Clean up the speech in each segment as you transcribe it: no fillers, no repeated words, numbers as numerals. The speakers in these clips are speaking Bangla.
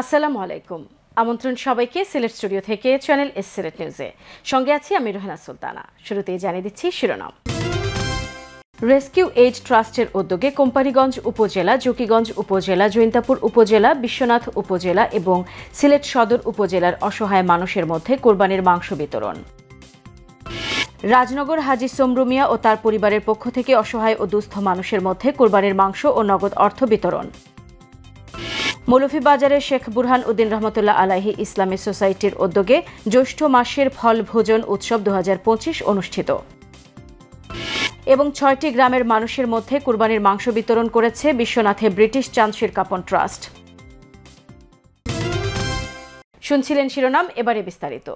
আসসালামু আলাইকুম। আমন্ত্রণ সবাইকে সিলেট স্টুডিও থেকে চ্যানেল এস সিলেট নিউজে। সঙ্গে আছি আমি রোহানা সুলতানা। শুরুতেই জানিয়ে দিচ্ছি শিরোনাম। রেস্কিউ এইড ট্রাস্টের উদ্যোগে কোম্পানীগঞ্জ উপজেলা, জকিগঞ্জ উপজেলা, জৈন্তাপুর উপজেলা, বিশ্বনাথ উপজেলা এবং সিলেট সদর উপজেলার অসহায় মানুষের মধ্যে কোরবানির মাংস বিতরণ। রাজনগর হাজী সোমরু মিয়া ও তার পরিবারের পক্ষ থেকে অসহায় ও দুস্থ মানুষের মধ্যে কোরবানির মাংস ও নগদ অর্থ বিতরণ। মৌলভীবাজারের শেখ বুরহান উদ্দিন রহমতুল্লাহ আলাইহি ইসলামী সোসাইটির উদ্যোগে জ্যৈষ্ঠ মাসের ফল ভোজন উৎসব 2025 অনুষ্ঠিত। এবং 6টি গ্রামের মানুষের মধ্যে কুরবানির মাংস বিতরণ করেছে বিশ্বনাথে ব্রিটিশ চাঁদশির কাপন ট্রাস্ট। শুনছিলেন শিরোনাম, এবারে বিস্তারিত।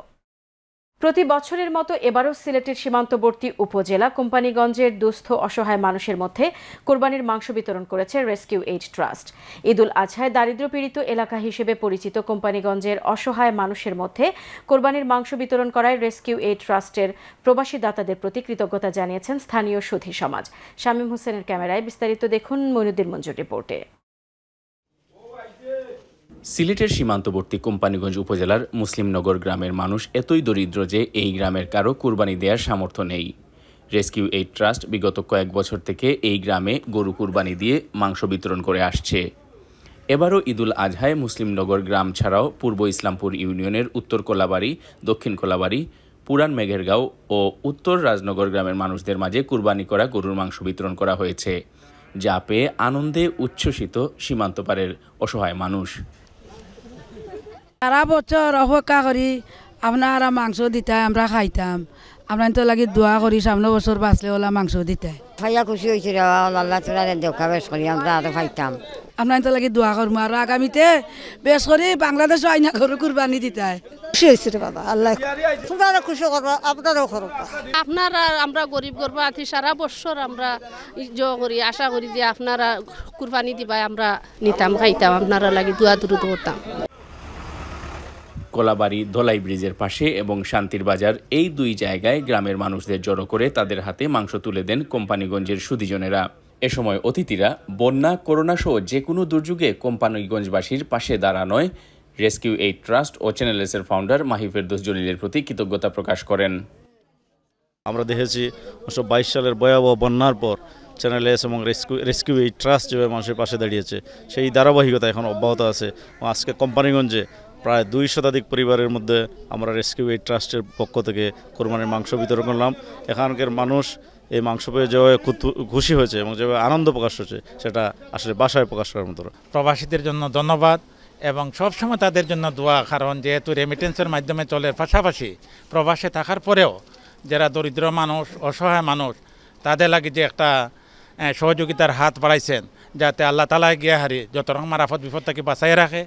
প্রতি বছরের মতো এবারও সিলেটের সীমান্তবর্তী উপজেলা কোম্পানীগঞ্জের দুস্থ অসহায় মানুষের মধ্যে কোরবানির মাংস বিতরণ করেছে রেস্কিউ এইড ট্রাস্ট। ঈদুল আজহায় দারিদ্র্যপীড়িত এলাকা হিসেবে পরিচিত কোম্পানীগঞ্জের অসহায় মানুষের মধ্যে কোরবানির মাংস বিতরণ করায় রেস্কিউ এইড ট্রাস্টের প্রবাসী দাতাদের প্রতি কৃতজ্ঞতা জানিয়েছেন স্থানীয় সুধী সমাজ। শামীম হোসেনের ক্যামেরায় বিস্তারিত দেখুন মইনুদ্দিন মঞ্জুর রিপোর্টে। সিলেটের সীমান্তবর্তী কোম্পানীগঞ্জ উপজেলার মুসলিমনগর গ্রামের মানুষ এতই দরিদ্র যে এই গ্রামের কারো কুরবানি দেওয়ার সামর্থ্য নেই। রেস্কিউ এইড ট্রাস্ট বিগত কয়েক বছর থেকে এই গ্রামে গরু কুরবানি দিয়ে মাংস বিতরণ করে আসছে। এবারও ঈদুল আজহায় মুসলিমনগর গ্রাম ছাড়াও পূর্ব ইসলামপুর ইউনিয়নের উত্তর কোলাবাড়ি, দক্ষিণ কোলাবাড়ি, পুরান মেঘেরগাঁও ও উত্তর রাজনগর গ্রামের মানুষদের মাঝে কুরবানি করা গরুর মাংস বিতরণ করা হয়েছে, যা পেয়ে আনন্দে উচ্ছ্বসিত সীমান্ত পারের অসহায় মানুষ। সারা বছর অপেক্ষা করি আপনারা মাংস দিতে আমরা খাইতাম, আপনার তো লাগি দোয়া করি সামনে বছর বাঁচলে ওলা মাংস দিতে ভাইয়া খুশি হয়েছে আল্লাহ তোরা দেখা বেশ করি আমরা আরো খাইতাম। আপনার তো লাগি দোয়া করবো আর আগামীতে বেশ করে বাংলাদেশ আইনা করে কুরবানি দিতে খুশি হয়েছে রে বাবা, আল্লাহ তোমরা খুশি করবা, আপনারাও করবা। আপনারা আমরা গরিব করবা আছি সারা বছর আমরা করি, আশা করি যে আপনারা কুরবানি দিবা আমরা নিতাম খাইতাম, আপনারা লাগি দোয়া দুরুদ করতাম। কোলাবাড়ি ধলাই ব্রিজের পাশে এবং শান্তির বাজার, এই দুই জায়গায় গ্রামের মানুষদের জড়ো করে তাদের হাতে মাংস তুলে দেন কোম্পানীগঞ্জের সুধীজনেরা। এ সময় অতিথিরা বন্যা, করোনা সহ যে কোনো দুর্যোগে কোম্পানীগঞ্জবাসীর পাশে দাঁড়ানোয় রেস্কিউ এইড ট্রাস্ট ও চ্যানেল এস-এর ফাউন্ডার মাহি ফেরদৌস জলিলের প্রতি কৃতজ্ঞতা প্রকাশ করেন। আমরা দেখেছি 1922 সালের ভয়াবহ বন্যার পর চ্যানেল এস এবং রেস্কিউ এইড ট্রাস্ট যেভাবে মানুষের পাশে দাঁড়িয়েছে, সেই ধারাবাহিকতা এখন অব্যাহত আছে। আজকে কোম্পানীগঞ্জে প্রায় 2 শতাধিক পরিবারের মধ্যে আমরা রেস্কিউ এইড ট্রাস্টের পক্ষ থেকে কোরবানির মাংস বিতরণ করলাম। এখানকার মানুষ এই মাংস পেয়ে যেভাবে খুশি হয়েছে এবং যেভাবে আনন্দ প্রকাশ হয়েছে সেটা আসলে ভাষায় প্রকাশ করার মতো। প্রবাসীদের জন্য ধন্যবাদ এবং সবসময় তাদের জন্য দোয়া, কারণ যেহেতু রেমিটেন্সের মাধ্যমে চলে, পাশাপাশি প্রবাসে থাকার পরেও যারা দরিদ্র মানুষ, অসহায় মানুষ, তাদের লাগে যে একটা সহযোগিতার হাত বাড়াইছেন, যাতে আল্লাহ তাআলা গিয়ে হারি যত রকম আফত বিপদ থেকে বাঁচাই রাখে।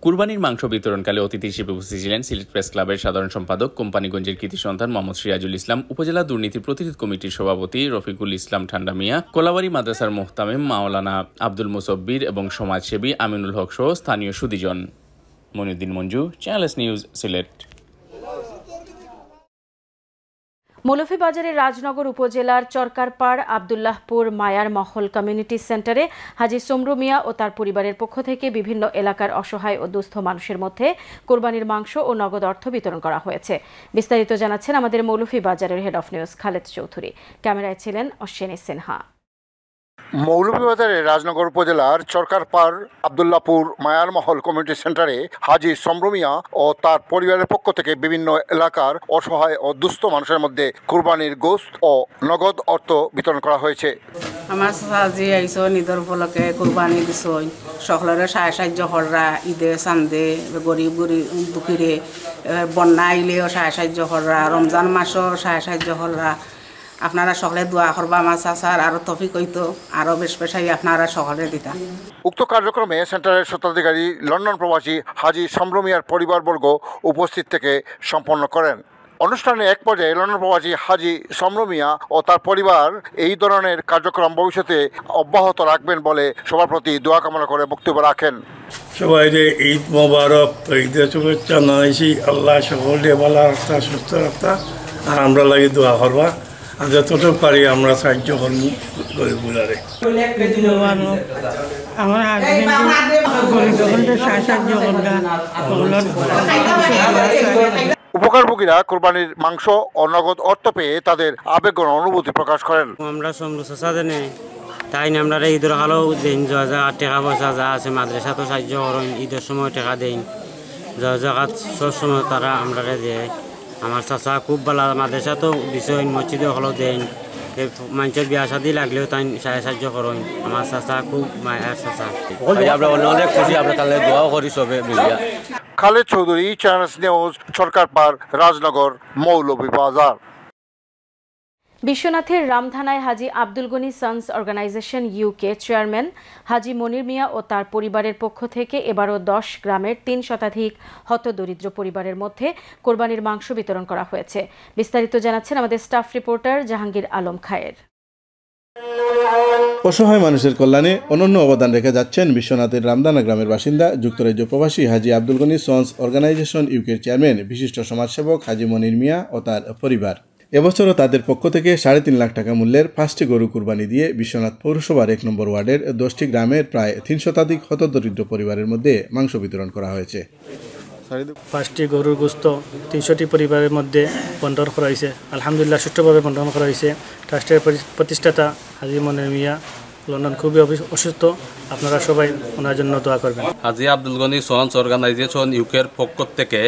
কুরবানির মাংস বিতরণকালে অতিথি হিসেবে উপস্থিত ছিলেন সিলেট প্রেস ক্লাবের সাধারণ সম্পাদক, কোম্পানীগঞ্জের কৃতি সন্তান মোহাম্মদ সিরাজুল ইসলাম, উপজেলা দুর্নীতি প্রতিরোধ কমিটির সভাপতি রফিকুল ইসলাম ঠান্ডা মিয়া, কোলাবাড়ি মাদ্রাসার মুহতামিম মাওলানা আব্দুল মুসব্বির এবং সমাজসেবী আমিনুল হক সহ স্থানীয় সুধীজন। Moinuddin Monju, channel S news, Sylhet. মৌলভীবাজারের রাজনগর উপজেলার চরকারপাড় আবদুল্লাহপুর মায়ার মহল কমিউনিটি সেন্টারে হাজী সোমরু মিয়া ও তার পরিবারের পক্ষ থেকে বিভিন্ন এলাকার অসহায় ও দুস্থ মানুষের মধ্যে কোরবানির মাংস ও নগদ অর্থ বিতরণ করা হয়েছে। বিস্তারিত জানাচ্ছেন আমাদের মৌলভীবাজারের head of news Khaled Chowdhury. ক্যামেরায় ছিলেন অশ্বিনী সিনহা। মৌলভীবাজারের রাজনগর উপজেলার চরকারপাড় আবদুল্লাহপুর মায়ার মহল কমিউনিটি সেন্টারে হাজী সোমরু মিয়া ও তার পরিবারের পক্ষ থেকে বিভিন্ন এলাকার অসহায় ও দুস্থ মানুষের মধ্যে কুরবানির গোশত ও নগদ অর্থ বিতরণ করা হয়েছে। আমার সাজি আইসো নিদর ফলকে কুরবানি দিছ, সকলের সাহায্য কররা, ঈদে চান্দে গরিব দুঃখীরে, বন্যা আইলেও সাহায্য কররা, রমজান মাসও সাহায্য কররা। আপনারা সকলে দোয়া করবা আমার চাচার আরো তফিক হইতো আরো বেশ পেশাই আপনারা সকলে দিতা। উক্ত কার্যক্রমে সেন্টারের স্বত্বাধিকারী লন্ডন প্রবাসী হাজী সোমরু মিয়ার পরিবারবর্গ উপস্থিত থেকে সম্পন্ন করেন। অনুষ্ঠানে এক পর্যায়ে লন্ডন প্রবাসী হাজী সোমরু মিয়া ও তার পরিবার এই ধরনের কার্যক্রম ভবিষ্যতে অব্যাহত রাখবেন বলে সবার প্রতি দোয়া কামনা করে বক্তব্য রাখেন। সবাই ঈদ মোবারক, ঈদের শুভেচ্ছা জানাইছি। আল্লাহ সকলকে ভালো রাখতা, সুস্থ রাখতা, আর আমরা লাগে দোয়া করবা, আর যতটুকু পারি আমরা সাহায্য করবো গরিবগুলারে। আমার হাজবেন্ড গরিব উপকারভোগীরা কোরবানির মাংস ও নগদ অর্থ পেয়ে তাদের আবেগ ও অনুভূতি প্রকাশ করেন। আমরা তাই আমরা ঈদের হালও দিন টাকা পয়সা যা আছে মাদ্রাসা তো সাহায্য করেন, ঈদের সময় টাকা দেন, জাকাত সব সময় তারা আমরা দেয়। আমার চাচা খুব ভালো, মাদ্রাসা তো বিষয় মসজিদে হলেও দেন, মানুষের বিয়া শাদী লাগলেও তাই সাহায্য করেন। আমার চাচা খুব মায়ের চাচা, আমরা অনেক খুশি, আমরা কালে দোয়াও করি সবে মিলিয়া। Khaled Chowdhury, channel S news, Sarkar Par, Rajnagar, Moulvibazar. বিশ্বনাথের রামধানায় Haji Abdul Gani sons organisation UK chairman Haji Monir Miah ও তার পরিবারের পক্ষ থেকে এবারও 10 গ্রামের 3 শতাধিক হতদরিদ্র পরিবারের মধ্যে কোরবানির মাংস বিতরণ করা হয়েছে। বিস্তারিত জানাচ্ছেন আমাদের স্টাফ রিপোর্টার জাহাঙ্গীর আলম খায়ের। অসহায় মানুষের কল্যাণে অনন্য অবদান রেখে যাচ্ছেন বিশ্বনাথের রামদানা গ্রামের বাসিন্দা যুক্তরাজ্য প্রবাসী হাজি আব্দুল গনি সন্স অর্গানাইজেশন ইউকের চেয়ারম্যান বিশিষ্ট সমাজসেবক হাজি মনির মিয়া ও তার পরিবার। এবছরও তাদের পক্ষ থেকে 3.5 লাখ টাকা মূল্যের 5টি গরু কুরবানি দিয়ে বিশ্বনাথ পৌরসভার 1 নম্বর ওয়ার্ডের 10টি গ্রামের প্রায় 3 শতাধিক হতদরিদ্র পরিবারের মধ্যে মাংস বিতরণ করা হয়েছে। 5টি গরুর গোস্ত 300টি পরিবারের মধ্যে বন্টন করা হয়েছে। আলহামদুলিল্লাহ সুষ্ঠুভাবে বন্টন করা হয়েছে। ট্রাস্টের প্রতিষ্ঠাতা হাজি মনির মিয়া লন্ডন খুবই অসুস্থ, আপনারা সবাই ওনার জন্য দোয়া করবেন। হাজি আব্দুল গনি সন্স অর্গানাইজেশন ইউকের পক্ষ থেকে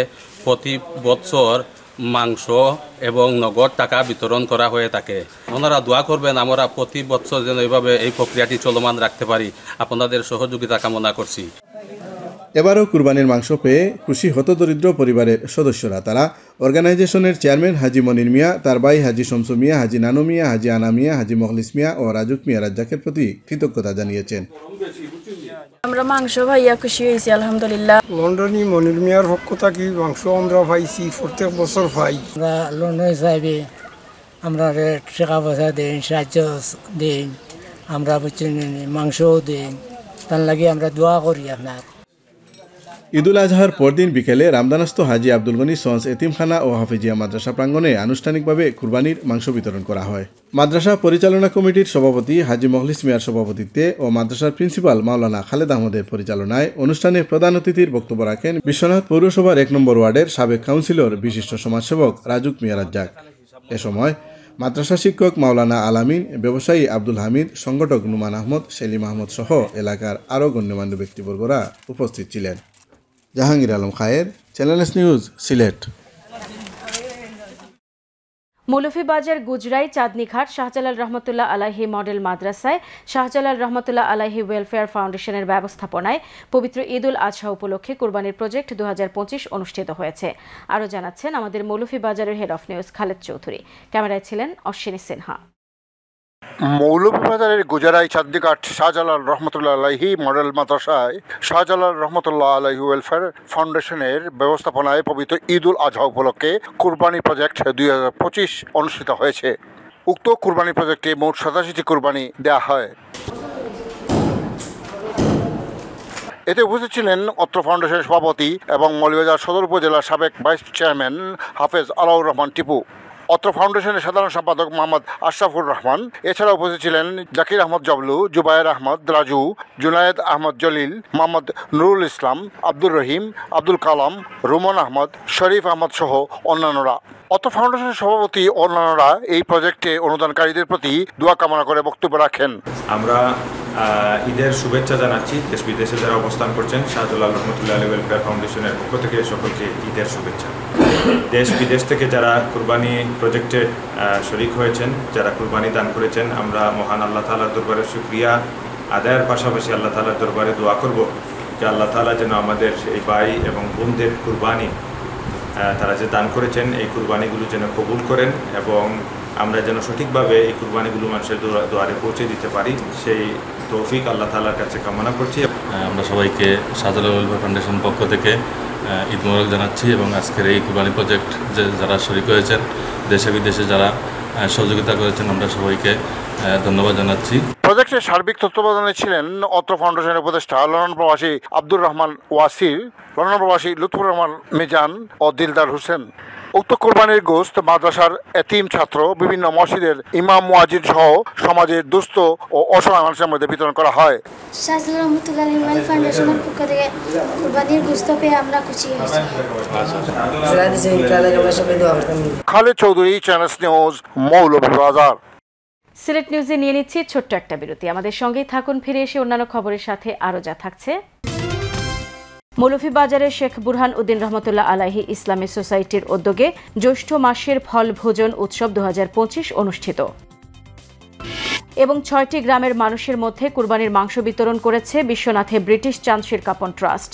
প্রতি বছর মাংস এবং নগদ টাকা বিতরণ করা হয়ে থাকে। ওনারা দোয়া করবেন আমরা প্রতি বছর যেন এইভাবে এই প্রক্রিয়াটি চলমান রাখতে পারি, আপনাদের সহযোগিতা কামনা করছি। এবারও কুরবানির মাংস পেয়ে খুশি হতদরিদ্র পরিবারের সদস্যরা। তারা অর্গানাইজেশনের চেয়ারম্যান হাজি মনির মিয়া, তার ভাই হাজি শমসু মিয়া, হাজি নানু মিয়া, হাজি আনা মিয়া, হাজি মখলিস মিয়া ও রাজুক মিয়া রাজ্জাকের প্রতি কৃতজ্ঞতা জানিয়েছেন। আমরা মাংস ভাইয়া খুশি হয়েছি আলহামদুলিল্লাহ। লন্ডনী মনির মিয়ার পক্ষ থেকে মাংস আমরা পাইছি, প্রত্যেক বছর পাই। আমরা লন্ডন সাহেবে আমরা টাকা পয়সা দেন, সাহায্য দেন, আমরা মাংসও দেন, তার লাগে আমরা দোয়া করি আপনার। ঈদুল আজহার পরদিন বিকেলে রামদানাস্থ হাজি আব্দুল গনি সন্স এতিমখানা ও হাফিজিয়া মাদ্রাসা প্রাঙ্গণে আনুষ্ঠানিকভাবে কুরবানির মাংস বিতরণ করা হয়। মাদ্রাসা পরিচালনা কমিটির সভাপতি হাজি মখলিস মিয়ার সভাপতিত্বে ও মাদ্রাসার প্রিন্সিপাল মাওলানা খালেদ আহমদের পরিচালনায় অনুষ্ঠানে প্রধান অতিথির বক্তব্য রাখেন বিশ্বনাথ পৌরসভার 1 নম্বর ওয়ার্ডের সাবেক কাউন্সিলর বিশিষ্ট সমাজসেবক রাজুক মিয়া রাজ্জাক। এ সময় মাদ্রাসা শিক্ষক মাওলানা আলামিন, ব্যবসায়ী আব্দুল হামিদ, সংগঠক নুমান আহমদ, সেলিম আহমদ সহ এলাকার আরও গণ্যমান্য ব্যক্তিবর্গরা উপস্থিত ছিলেন। জাহাঙ্গীর আলম খায়ের, চ্যানেলস নিউজ, সিলেট। মৌলভীবাজার গুজরাই চাঁদনীঘাট শাহজালাল রহমতুল্লাহ আলাইহি মডেল মাদ্রাসায় শাহজালাল রহমতুল্লাহ আলাইহি ওয়েলফেয়ার ফাউন্ডেশনের ব্যবস্থাপনায় পবিত্র ঈদুল আজহা উপলক্ষে কুরবানির প্রজেক্ট 2025 অনুষ্ঠিত হয়েছে। আরও জানাচ্ছেন আমাদের মৌলভীবাজারের head of news Khaled Chowdhury. ক্যামেরায় ছিলেন অশ্বিনী সিনহা। মৌলভীবাজারের গুজরাই চাঁদনীঘাট শাহজালাল রহমতুল্লাহ আলাইহি মডেল মাদ্রাসায় শাহজালাল রহমতুল্লাহ আলাইহি ওয়েলফেয়ার ফাউন্ডেশনের ব্যবস্থাপনায় পবিত্র ঈদুল আজহা উপলক্ষে কুরবানি প্রজেক্ট 2025 অনুষ্ঠিত হয়েছে। উক্ত কুরবানি প্রজেক্টে মোট 87টি কুরবানি দেওয়া হয়। এতে উপস্থিত ছিলেন অত্র ফাউন্ডেশনের সভাপতি এবং মৌলভীবাজার সদর উপজেলার সাবেক ভাইস চেয়ারম্যান হাফেজ আলাউর রহমান টিপু, অত্র ফাউন্ডেশনের সাধারণ সম্পাদক মোহাম্মদ আশরাফুর রহমান। এছাড়া উপস্থিত ছিলেন জাকির আহমদ জবলু, জুবায়ের আহমদ রাজু, জুনায়েদ আহমদ জলিল, মোহাম্মদ নুরুল ইসলাম, আব্দুর রহিম, আব্দুল কালাম, রুমন আহমদ, শরীফ আহমদ সহ অন্যান্যরা। অত্র ফাউন্ডেশনের সভাপতি অন্যান্যরা এই প্রজেক্টে অনুদানকারীদের প্রতি দোয়া কামনা করে বক্তব্য রাখেন। আমরা ঈদের শুভেচ্ছা জানাচ্ছি দেশ বিদেশে যারা অবস্থান করছেন। শাহজালাল রহমতুল্লাহ আলাইহি ওয়েলফেয়ার ফাউন্ডেশনের পক্ষ থেকে সকলকে ঈদের শুভেচ্ছা। দেশ বিদেশ থেকে যারা কুরবানি প্রজেক্টে শরিক হয়েছেন, যারা কুরবানি দান করেছেন, আমরা মহান আল্লাহ তাআলার দরবারে শুকরিয়া আদায়ের পাশাপাশি আল্লাহ তাআলার দরবারে দোয়া করব যে আল্লাহ তাআলা যেন আমাদের এই ভাই এবং বোনদের কুরবানি তারা যে দান করেছেন এই কুরবানিগুলো যেন কবুল করেন এবং আমরা যেন সঠিকভাবে এই কুরবানিগুলো মানুষের দুয়ারে পৌঁছে দিতে পারি, সেই তৌফিক আল্লাহ তাআলার কাছে কামনা করছি। আমরা সবাইকে শাহজালাল ওয়েলফেয়ার ফাউন্ডেশন পক্ষ থেকে ঈদ মোবারক জানাচ্ছি এবং আজকের এই কুরবানি প্রজেক্ট যারা শরিক হয়েছেন, দেশে বিদেশে যারা সহযোগিতা করেছেন, আমরা সবাইকে ধন্যবাদ জানাচ্ছি। প্রজেক্টের সার্বিক তত্ত্বাবধানে ছিলেন অত্র ফাউন্ডেশনের উপদেষ্টা লন্ডন প্রবাসী আব্দুর রহমান ওয়াসির, লন্ডন প্রবাসী লুৎফুর রহমান মিজান ও দিলদার হোসেন। উক্ত কোরবানির গোশত মাদ্রাসার এতিম ছাত্র, বিভিন্ন মসজিদের ইমাম মুয়াজ্জিন সহ সমাজের দুস্থ ও অসহায় মানুষের মধ্যে বিতরণ করা হয়। শাহজালাল রহমতুল্লাহ আলাইহি ফাউন্ডেশনের পক্ষ থেকে কুরবানির গোশত পেয়ে আমরা খুশি হয়েছি। Khaled Chowdhury, channel S news, Moulvibazar. সিলেট নিউজে নিয়ে নিচ্ছি ছোট্ট একটা বিরতি। আমাদের সঙ্গেই থাকুন, ফিরে এসে অন্যান্য খবরের সাথে আরও যা থাকছে। মৌলভীবাজারের শেখ বুরহান উদ্দিন রহমতুল্লাহ আলাইহি ইসলামী সোসাইটির উদ্যোগে জ্যৈষ্ঠ মাসের ফল ভোজন উৎসব 2025 অনুষ্ঠিত এবং 6টি গ্রামের মানুষের মধ্যে কুরবানির মাংস বিতরণ করেছে বিশ্বনাথে ব্রিটিশ চাঁদ শিরকাপন ট্রাস্ট।